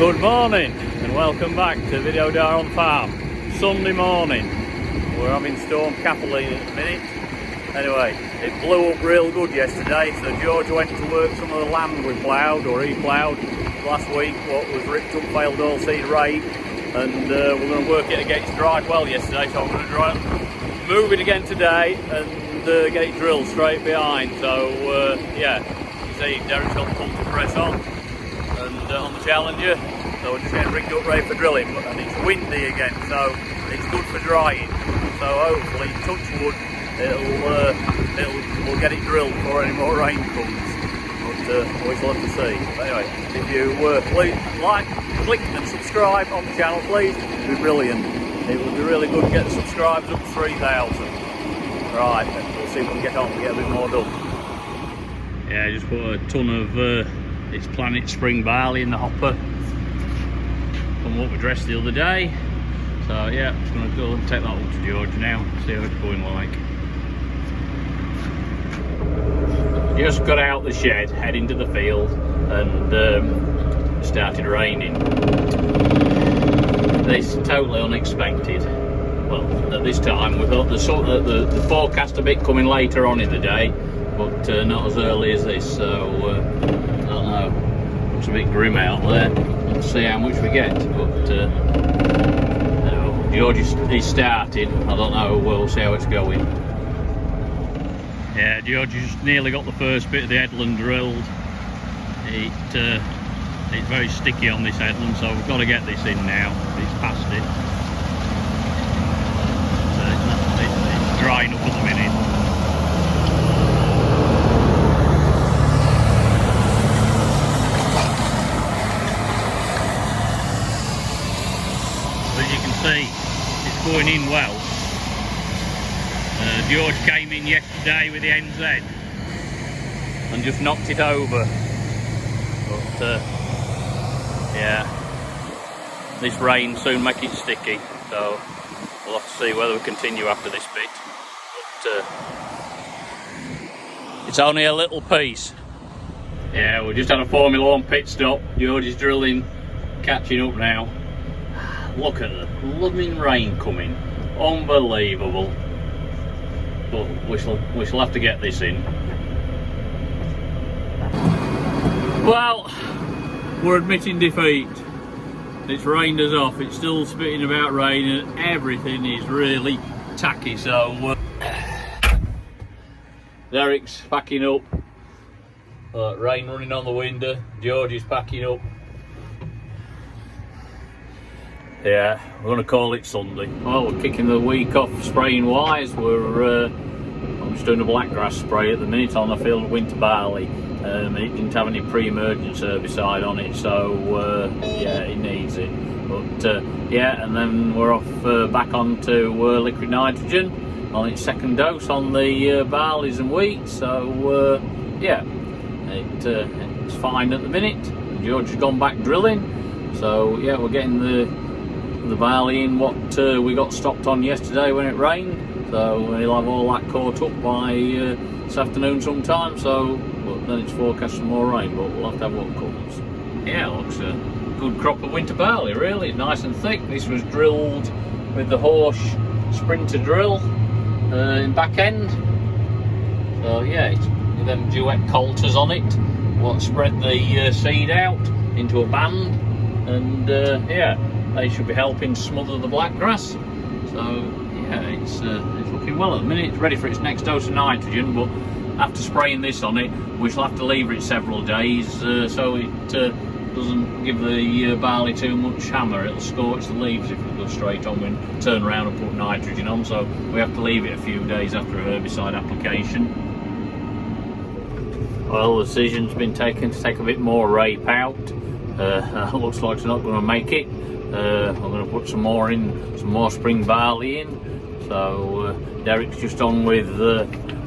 Good morning and welcome back to Video Dar on Farm. Sunday morning. We're having storm Kathleen at the minute. Anyway, it blew up real good yesterday, so George went to work some of the land we ploughed, or he ploughed last week, what was ripped up failed oilseed rape, and we're going to work it again. It's dried well yesterday, so I'm going to move it again today and get it drilled straight behind. So yeah, you see Derek's got the pump to press on, and on the Challenger, so we're just getting rigged up ready for drilling, and it's windy again, so it's good for drying. So hopefully, touch wood, we'll get it drilled before any more rain comes. But we shall have to see. But anyway, if you please like, click and subscribe on the channel, please, it would be brilliant. It would be really good to get the subscribers up to 3,000. Right, we'll see if we can get on to get a bit more done. Yeah, I just put a ton of it's Planet Spring barley in the hopper from what we dressed the other day. So yeah, I'm just going to go and take that up to George now, see how it's going like. Just got out the shed, heading to the field, and it started raining. This is totally unexpected. Well, at this time we thought the forecast a bit coming later on in the day, but not as early as this, so I don't know, it's a bit grim out there. Let's see how much we get, but George is started. I don't know, we'll see how it's going. Yeah, George just nearly got the first bit of the headland drilled. It's very sticky on this headland, so we've got to get this in now. It's past it. So it's drying up at the minute. As you can see, it's going in well. George came in yesterday with the NZ and just knocked it over. But yeah, this rain soon make it sticky, so we'll have to see whether we continue after this bit. But it's only a little piece. Yeah, we just had a Formula 1 pit stop. George is drilling, catching up now. Look at the blooming rain coming, unbelievable. But we shall have to get this in. Well, we're admitting defeat. It's rained us off. It's still spitting about rain, and everything is really tacky. So Derek's packing up. Rain running on the window. George is packing up. Yeah, we're going to call it Sunday. Well, we're kicking the week off spraying wise. I'm just doing a blackgrass spray at the minute on the field of winter barley. It didn't have any pre-emergence herbicide on it, so yeah, it needs it. But yeah, and then we're off back onto liquid nitrogen on its second dose on the barleys and wheat. So yeah, it's fine at the minute. George has gone back drilling, so yeah, we're getting the barley in what we got stopped on yesterday when it rained, so we'll have all that caught up by this afternoon sometime. So but then it's forecast some more rain, but we'll have to have what comes. Yeah, it looks a good crop of winter barley, really. It's nice and thick. This was drilled with the Horsch Sprinter drill in back end, so yeah, it's with them duet coulters on it, what spread the seed out into a band, and yeah, they should be helping smother the blackgrass. So yeah, it's looking well at the minute. It's ready for its next dose of nitrogen, but after spraying this on it, we shall have to leave it several days so it doesn't give the barley too much hammer. It'll scorch the leaves if we go straight on and turn around and put nitrogen on. So we have to leave it a few days after a herbicide application. Well, the decision's been taken to take a bit more rape out. Looks like it's not going to make it. I'm going to put some more spring barley in. So Derek's just on with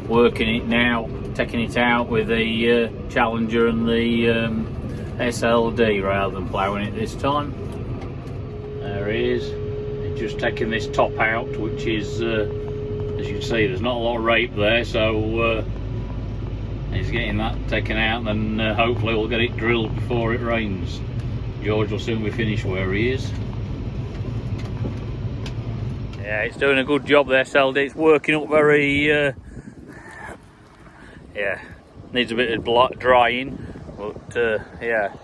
working it now, taking it out with the Challenger and the SLD rather than ploughing it this time. There he is. He's just taking this top out, which is, as you can see, there's not a lot of rape there, so he's getting that taken out, and then hopefully we'll get it drilled before it rains. George will soon be finished where he is. Yeah, it's doing a good job there, SLD. It's working up very, yeah, needs a bit of drying, but yeah,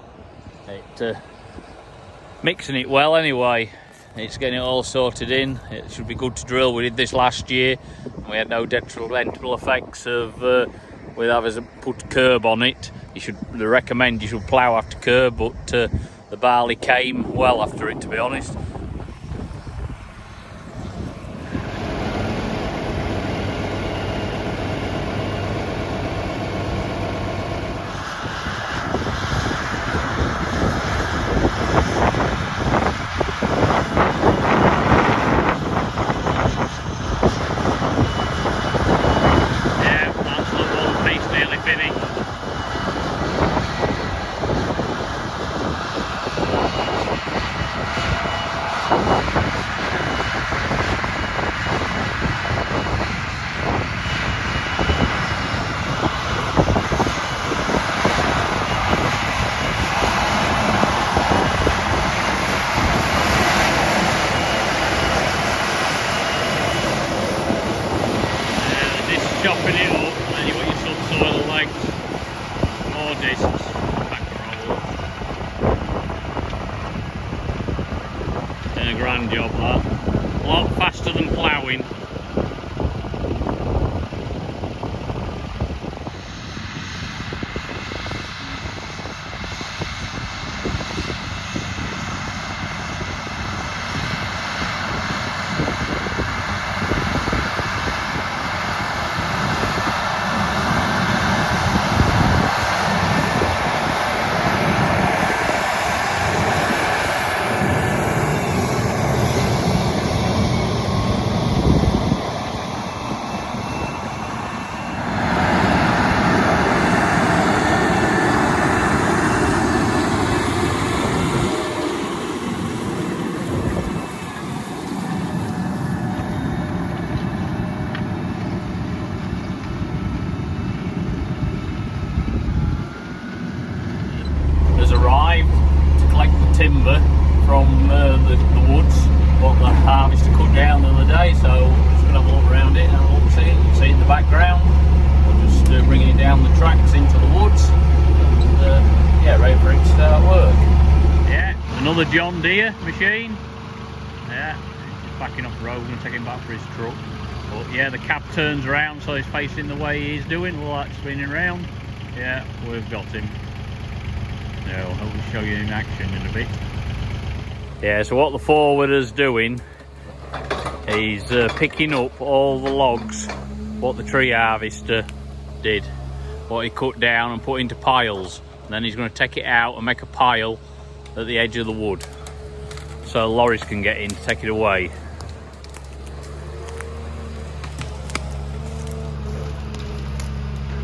mixing it well anyway. It's getting it all sorted in. It should be good to drill. We did this last year and we had no detrimental effects of with having put curb on it. They recommend you should plough after curb, but the barley came well after it, to be honest. Chopping it up, and then you've got your subsoil legs, more discs, back roll. Doing a grand job that. A lot faster than ploughing. Arrived to collect the timber from the woods what the harvester cut down the other day, so we're just going to have a look around it and have a look, see it. You can see it in the background. We're just bringing it down the tracks into the woods and yeah, ready for it to start work. Yeah, another John Deere machine. Yeah, he's backing off the road, we're going to take him back for his truck. But yeah, the cab turns around so he's facing the way he's doing, all that spinning around. Yeah, we've got him. Yeah, I'll hopefully show you in action in a bit. Yeah, so what the forwarder's doing, he's picking up all the logs what the tree harvester did, what he cut down and put into piles. And then he's going to take it out and make a pile at the edge of the wood so lorries can get in to take it away.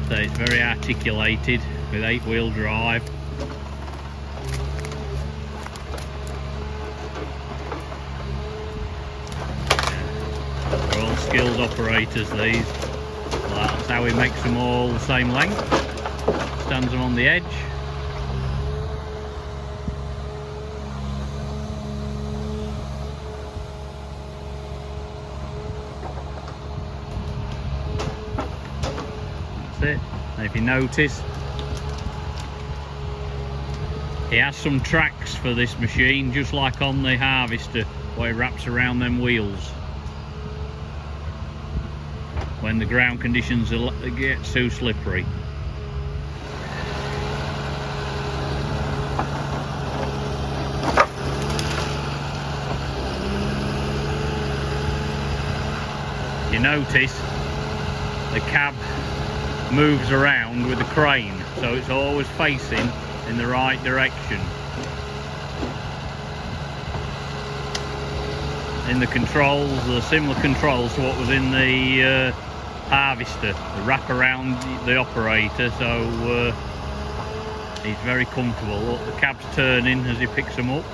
So it's very articulated with 8-wheel drive. They're all skilled operators, these. That's how he makes them all the same length. Stands them on the edge. That's it. And if you notice, he has some tracks for this machine, just like on the harvester, where he wraps around them wheels. When the ground conditions get too slippery. You notice the cab moves around with the crane, so it's always facing in the right direction. In the controls, the similar controls to what was in the harvester, the wrap around the operator, so he's very comfortable. Look, the cab's turning as he picks them up.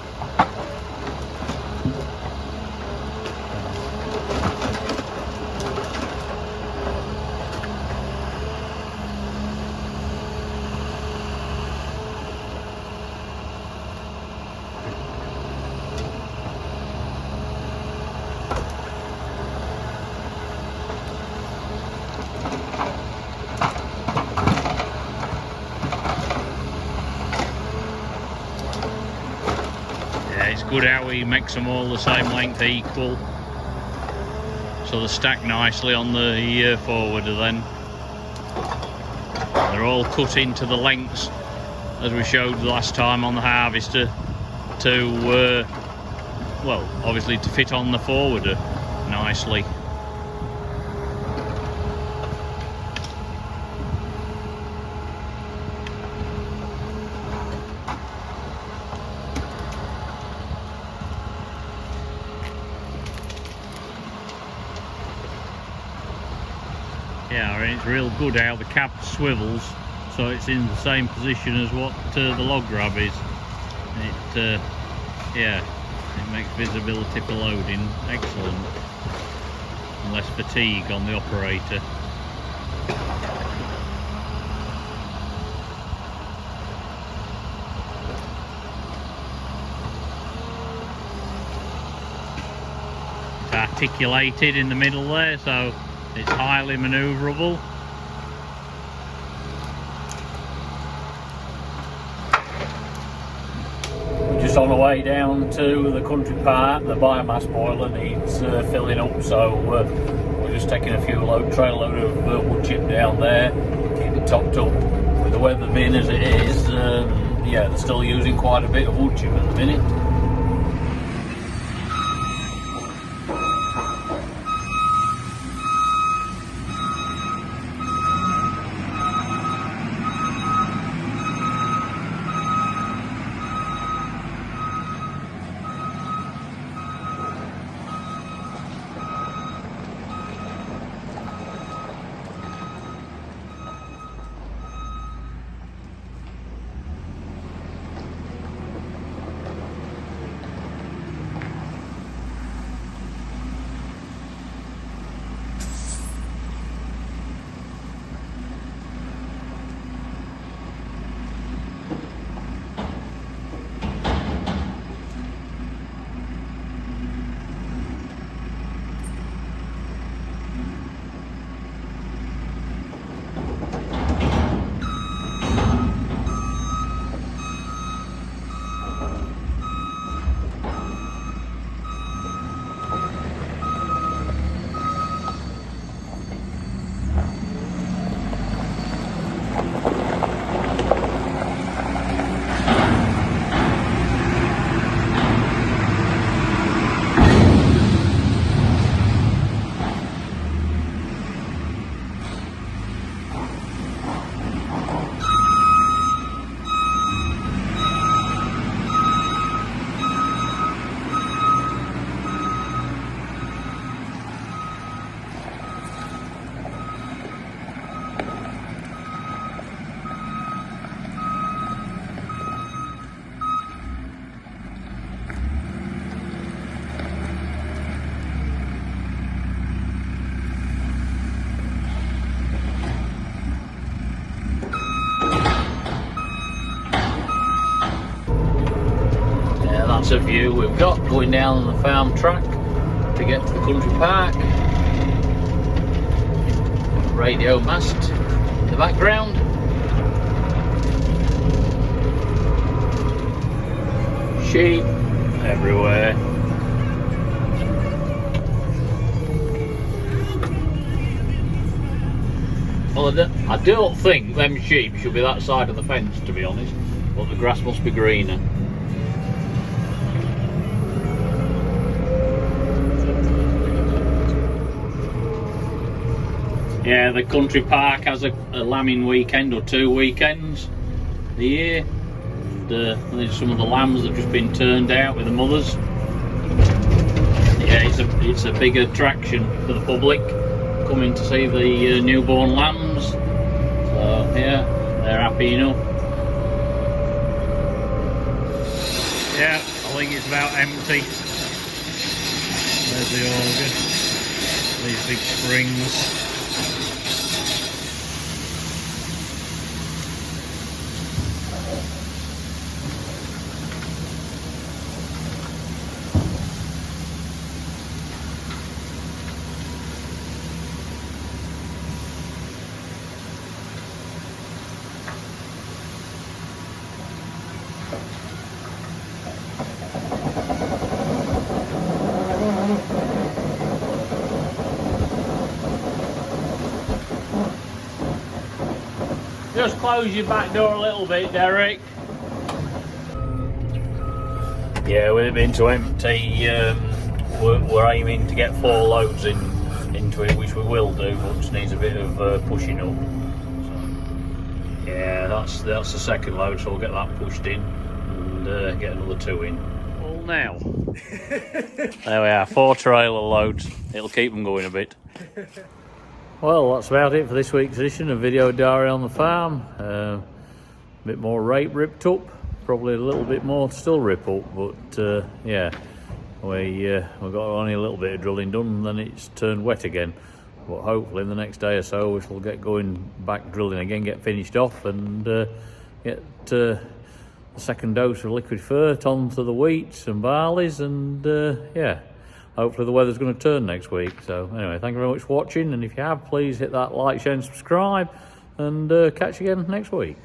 it's good how he makes them all the same length equal, so they stack nicely on the forwarder. Then they're all cut into the lengths as we showed last time on the harvester to well, obviously to fit on the forwarder nicely. Yeah, and it's real good how the cab swivels so it's in the same position as what the log grab is. It yeah, it makes visibility for loading excellent, and less fatigue on the operator. It's articulated in the middle there, so it's highly manoeuvrable. Just on the way down to the country park, the biomass boiler needs filling up, so we're just taking a few trail load of wood chip down there, keep it topped up. With the weather being as it is, yeah, they're still using quite a bit of wood chip at the minute. That's a view we've got going down on the farm track to get to the country park. Radio mast in the background. Sheep everywhere. Well, I don't think them sheep should be that side of the fence, to be honest, but the grass must be greener. Yeah, the country park has a lambing weekend or 2 weekends a year. There's some of the lambs that have just been turned out with the mothers. Yeah, it's a big attraction for the public coming to see the newborn lambs. So yeah, they're happy enough. Yeah, I think it's about empty. There's the auger. These big springs. close your back door a little bit, Derek. Yeah, with it being so empty, we're aiming to get 4 loads into it, which we will do, but just needs a bit of pushing up. So, yeah, that's the second load, so we'll get that pushed in and get another 2 in. All now. There we are, 4 trailer loads. It'll keep them going a bit. Well, that's about it for this week's edition of Video Diary on the Farm. A bit more rape ripped up, probably a little bit more to still rip up, but yeah, we've got only a little bit of drilling done and then it's turned wet again. But hopefully in the next day or so we shall get going back drilling again, get finished off and get the second dose of liquid fert onto the wheats and barleys and yeah. Hopefully the weather's going to turn next week. So anyway, thank you very much for watching, and if you have, please hit that like, share and subscribe, and catch you again next week.